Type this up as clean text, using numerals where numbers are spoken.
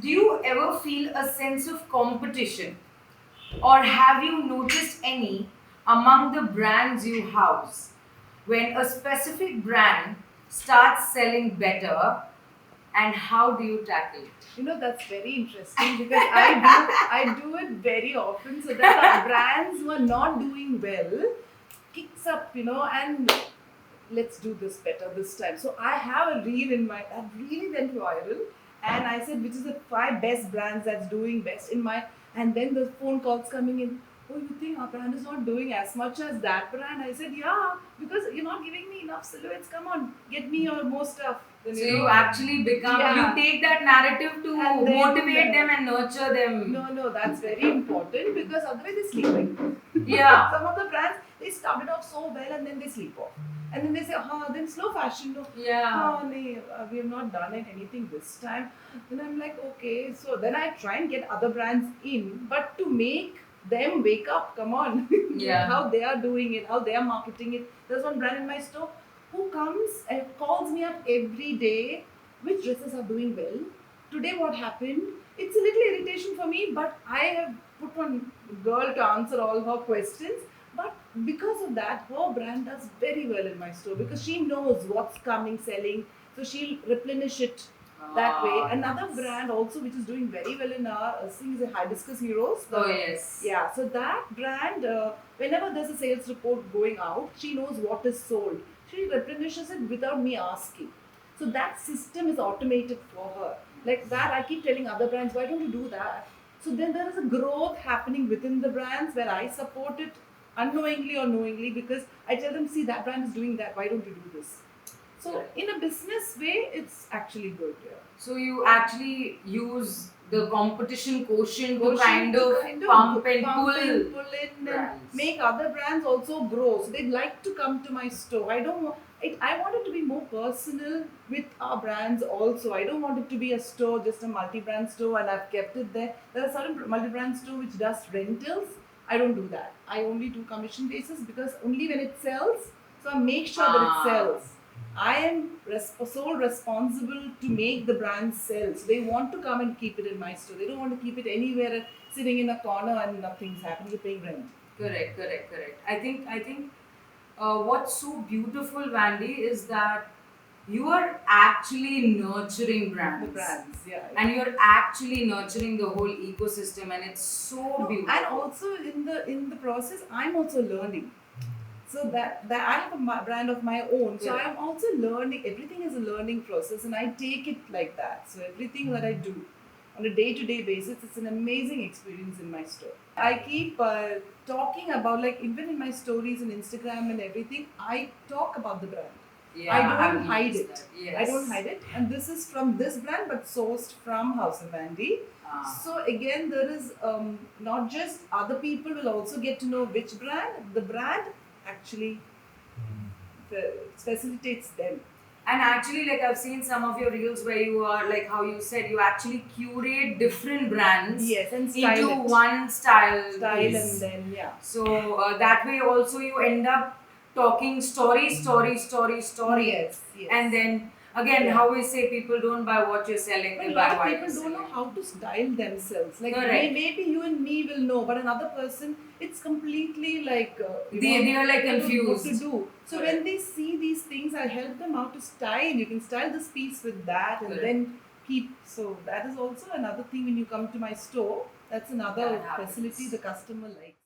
Do you ever feel a sense of competition, or have you noticed any among the brands you house? When a specific brand starts selling better, and how do you tackle it? That's very interesting because I do it very often so that the brands who are not doing well kicks up, and let's do this better this time. So I have a reel in my that really went viral, and I said which is the five best brands that's doing best in my, and then the phone calls coming in. Oh, you think our brand is not doing as much as that brand? I said, yeah, because you're not giving me enough silhouettes. Come on, get me your more stuff. Then, So you actually become, you take that narrative to And then, motivate them and nurture them. No, that's very important because otherwise they sleep. Yeah. Some of the brands, they started off so well and then they sleep off. And then they say, then slow fashion, no. Yeah. We have not done anything this time. Then I'm like, okay. So then I try and get other brands in, but to make them wake up, come on. Yeah. How they are doing it, how they are marketing it. There's one brand in my store who comes and calls me up every day, which dresses are doing well. Today what happened? It's a little irritation for me, but I have put one girl to answer all her questions. But because of that, her brand does very well in my store because she knows what's coming, selling. So she'll replenish it that way. Another brand also which is doing very well in our thing is a Hibiscus Heroes. Oh yes. Yeah, so that brand, whenever there's a sales report going out, she knows what is sold. She replenishes it without me asking. So that system is automated for her. Like that, I keep telling other brands, why don't you do that? So then there is a growth happening within the brands where I support it unknowingly or knowingly because I tell them, see, that brand is doing that, why don't you do this? So in a business way, it's actually good. Yeah. So you actually use the competition quotient to kind of pump and pull in and make other brands also grow. So they'd like to come to my store. I don't want it. I want it to be more personal with our brands also. I don't want it to be a store, just a multi-brand store, and I've kept it there. There are certain multi-brand store which does rentals. I don't do that. I only do commission basis because only when it sells. So I make sure that it sells. I am sole responsible to make the brand sell. So they want to come and keep it in my store. They don't want to keep it anywhere sitting in a corner and nothing's happening. You're paying rent. Correct. I think what's so beautiful, Vandy, is that you are actually nurturing brands. The brands, yeah. And you're actually nurturing the whole ecosystem, and it's so beautiful. And also in the process, I'm also learning. So that I have a brand of my own. So I am also learning. Everything is a learning process, and I take it like that. So everything that I do on a day-to-day basis, it's an amazing experience in my store. I keep talking about, like, even in my stories on Instagram and everything, I talk about the brand. Yeah, I don't hide it. Yes. I don't hide it. And this is from this brand, but sourced from House of Vandy. So again, there is not just other people will also get to know which brand. The brand actually facilitates them. And actually, like, I've seen some of your reels where you are, like how you said, you actually curate different brands, yes, and style into it. one style And then so that way also you end up talking story, yes. and then again, how we say, people don't buy what you're selling, But they a buy lot of what people you're don't know selling. how to style themselves. Like Correct. maybe you and me will know, but another person, it's completely like they are like confused what to do. So when they see these things, I help them how to style. You can style this piece with that, and then keep. So that is also another thing when you come to my store. That's another facility the customer likes.